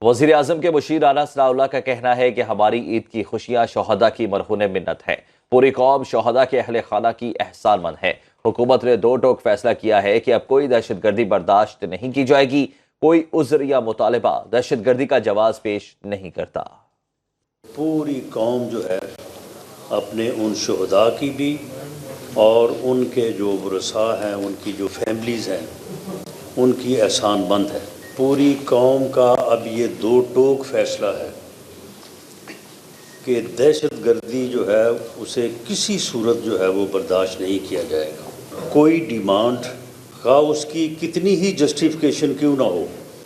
وزیر اعظم کے مشیر رانا ثناء اللہ کا کہنا ہے کہ ہماری عید کی خوشیاں شہداء کی مرہون منت ہے۔ پوری قوم شہداء کے اہل خانہ کی احسان مند ہے۔ حکومت نے دو ٹوک فیصلہ کیا ہے کہ اب کوئی دہشت گردی برداشت نہیں کی جائے گی، کوئی عذر یا مطالبہ دہشت گردی کا جواز پیش نہیں کرتا۔ پوری قوم جو ہے اپنے ان شہداء کی بھی اور ان کے جو ورثاء ہیں، ان کی جو فیملیز ہیں، ان کی احسان مند ہے۔ پوری قوم کا اب یہ دو ٹوک فیصلہ ہے کہ دہشت گردی جو ہے اسے کسی صورت جو ہے وہ برداشت نہیں کیا جائے گا۔ کوئی ڈیمانڈ خواہ اس کی کتنی ہی جسٹیفیکیشن کیوں نہ ہو،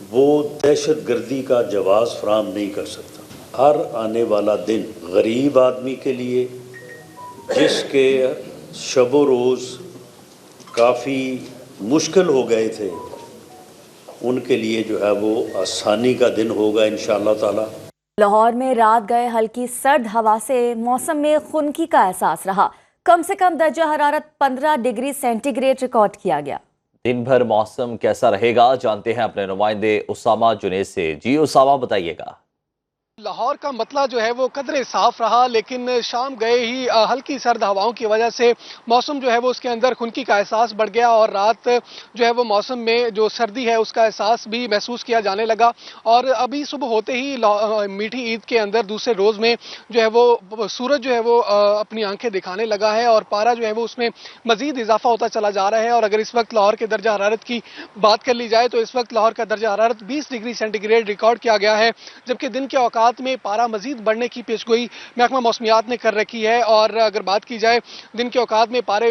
وہ دہشت گردی کا جواز فراہم نہیں کر سکتا۔ ہر آنے والا دن غریب آدمی کے لیے، جس کے شب و روز کافی مشکل ہو گئے تھے، ان کے لیے جو ہے وہ آسانی کا دن ہوگا انشاءاللہ تعالی۔ لاہور میں رات گئے ہلکی سرد ہوا سے موسم میں خنکی کا احساس رہا۔ کم سے کم درجہ حرارت 15 ڈگری سینٹی گریڈ ریکارڈ کیا گیا۔ دن بھر موسم کیسا رہے گا، جانتے ہیں اپنے نمائندے اسامہ جنید سے۔ جی اسامہ، بتائیے گا۔ لاہور کا مطلع جو ہے وہ قدرے صاف رہا، لیکن شام گئے ہی ہلکی سرد ہواؤں کی وجہ سے موسم جو ہے وہ اس کے اندر خنکی کا احساس بڑھ گیا، اور رات جو ہے وہ موسم میں جو سردی ہے اس کا احساس بھی محسوس کیا جانے لگا۔ اور ابھی صبح ہوتے ہی میٹھی عید کے اندر دوسرے روز میں جو ہے وہ سورج جو ہے وہ اپنی آنکھیں دکھانے لگا ہے، اور پارا جو ہے وہ اس میں مزید اضافہ ہوتا چلا جا رہا ہے۔ اور اگر اس وقت لاہور کے درجہ حرارت کی بات کر لی جائے تو اس وقت لاہور کا درجہ حرارت 20 ڈگری سینٹی گریڈ ریکارڈ کیا گیا ہے، جبکہ دن کے اوقات میں پارا مزید بڑھنے کی پیشگوئی محکمہ موسمیات نے کر رکھی ہے۔ اور اگر بات کی جائے دن کے اوقات میں پارے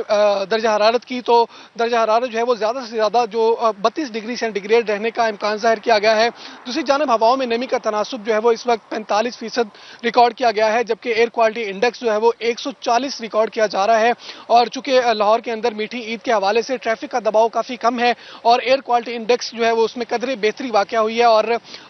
درجہ حرارت کی، تو درجہ حرارت جو ہے وہ زیادہ سے زیادہ جو 32 ڈگری سینٹی گریڈ رہنے کا امکان ظاہر کیا گیا ہے۔ دوسری جانب ہواؤں میں نمی کا تناسب جو ہے وہ اس وقت 45% ریکارڈ کیا گیا ہے، جبکہ ایئر کوالٹی انڈیکس جو ہے وہ 140 ریکارڈ کیا جا رہا ہے۔ اور چونکہ لاہور کے اندر میٹھی عید کے حوالے سے ٹریفک کا دباؤ کافی کم ہے، اور ایئر کوالٹی انڈیکس جو ہے وہ اس میں قدرے بہتری واقع ہوئی ہے، اور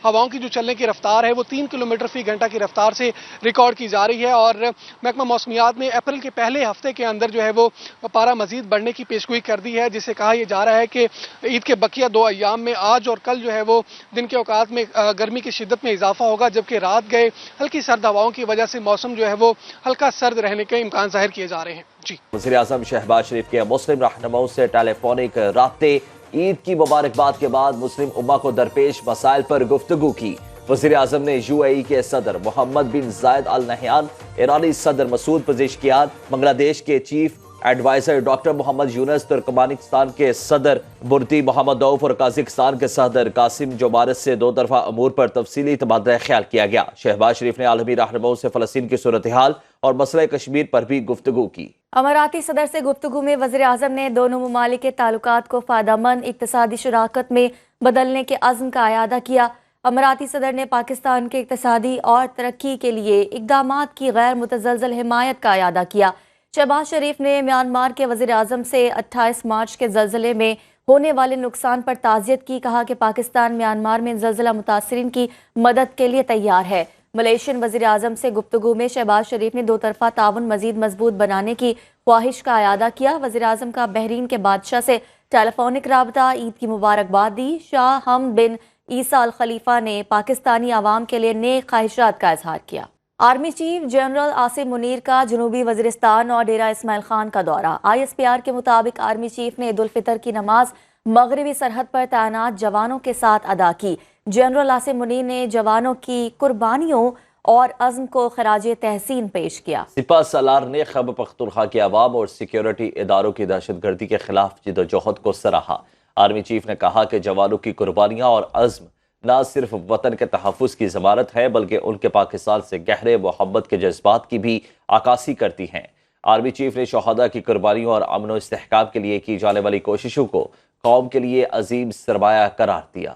ہواؤں کی جو چلنے کی رفتار ہے وہ 3 کلومیٹر فی گھنٹہ کی رفتار سے ریکارڈ کی جا رہی ہے۔ اور محکمہ موسمیات نے اپریل کے پہلے ہفتے کے اندر جو ہے وہ پارا مزید بڑھنے کی پیشگوئی کر دی ہے، جس سے کہا یہ جا رہا ہے کہ عید کے بقیہ 2 ایام میں آج اور کل جو ہے وہ دن کے اوقات میں گرمی کی شدت میں اضافہ ہوگا، جبکہ رات گئے ہلکی سرد ہواؤں کی وجہ سے موسم جو ہے وہ ہلکا سرد رہنے کے امکان ظاہر کیے جا رہے ہیں۔ جی، وزیر اعظم شہباز شریف کے مسلم رہنماؤں سے ٹیلی فونک رابطے، عید کی مبارکباد کے بعد مسلم امہ کو درپیش مسائل پر گفتگو کی۔ وزیر اعظم نے UAE کے صدر محمد بن زائد ال نہیان، ایرانی صدر مسعود پزیشکیان، بنگلہ دیش کے چیف ایڈوائزر ڈاکٹر محمد یونس، ترکمانستان کے صدر بردی محمد دوف اور قازقستان کے صدر قاسم جومارت سے دو طرفہ امور پر تفصیلی تبادلہ خیال کیا گیا۔ شہباز شریف نے عالمی رہنماؤں سے فلسطین کی صورتحال اور مسئلہ کشمیر پر بھی گفتگو کی۔ اماراتی صدر سے گفتگو میں وزیر اعظم نے دونوں ممالک کے تعلقات کو فائدہ مند اقتصادی شراکت میں بدلنے کے عزم کا اعادہ کیا۔ اماراتی صدر نے پاکستان کے اقتصادی اور ترقی کے لیے اقدامات کی غیر متزلزل حمایت کا اعادہ کیا۔ شہباز شریف نے میانمار کے وزیر اعظم سے 28 مارچ کے زلزلے میں ہونے والے نقصان پر تعزیت کی، کہا کہ پاکستان میانمار میں زلزلہ متاثرین کی مدد کے لیے تیار ہے۔ ملیشین وزیر اعظم سے گفتگو میں شہباز شریف نے دو طرفہ تعاون مزید مضبوط بنانے کی خواہش کا اعادہ کیا۔ وزیر اعظم کا بحرین کے بادشاہ سے ٹیلی فونک رابطہ، عید کی مبارکباد دی۔ شاہ حمد بن عیسیٰ الخلیفہ نے پاکستانی عوام کے لیے نیک خواہشات کا اظہار کیا۔ Army chief general Asim Munir کا جنوبی وزیرستان اور ڈیرہ اسماعیل خان کا دورہ۔ ISPR کے مطابق آرمی چیف نے عید الفطر کی نماز مغربی سرحد پر تعینات جوانوں کے ساتھ ادا کی۔ جنرل عاصم منیر نے جوانوں کی قربانیوں اور عزم کو خراج تحسین پیش کیا۔ سپہ سالار نے خیبر پختونخوا کے عوام اور سیکیورٹی اداروں کی دہشت گردی کے خلاف جدوجہد کو سراہا۔ آرمی چیف نے کہا کہ جوانوں کی قربانیاں اور عزم نہ صرف وطن کے تحفظ کی ضمانت ہے، بلکہ ان کے پاکستان سے گہرے محبت کے جذبات کی بھی عکاسی کرتی ہیں۔ آرمی چیف نے شہداء کی قربانیوں اور امن و استحکام کے لیے کی جانے والی کوششوں کو قوم کے لیے عظیم سرمایہ قرار دیا۔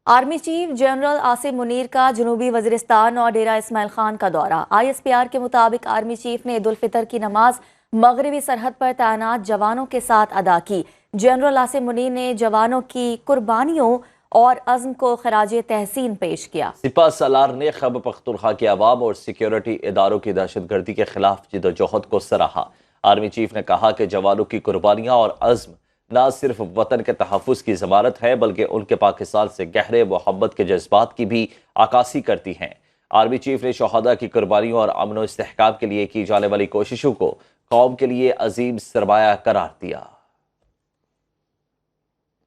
Army chief general Asim Munir کا جنوبی وزیرستان اور ڈیرہ اسماعیل خان کا دورہ۔ ISPR کے مطابق آرمی چیف نے عید الفطر کی نماز مغربی سرحد پر تعینات جوانوں کے ساتھ ادا کی۔ جنرل عاصم منیر نے جوانوں کی قربانیوں اور عزم کو خراج تحسین پیش کیا۔ سپہ سالار نے خیبر پختونخوا کے عوام اور سیکیورٹی اداروں کی دہشت گردی کے خلاف جدوجہد کو سراہا۔ آرمی چیف نے کہا کہ جوانوں کی قربانیاں اور عزم نہ صرف وطن کے تحفظ کی ضمانت ہے بلکہ ان کے پاکستان سے گہرے محبت کے جذبات کی بھی عکاسی کرتی ہیں۔ آرمی چیف نے شہداء کی قربانیوں اور امن و استحکام کے لیے کی جانے والی کوششوں کو قوم کے لیے عظیم سرمایہ قرار دیا۔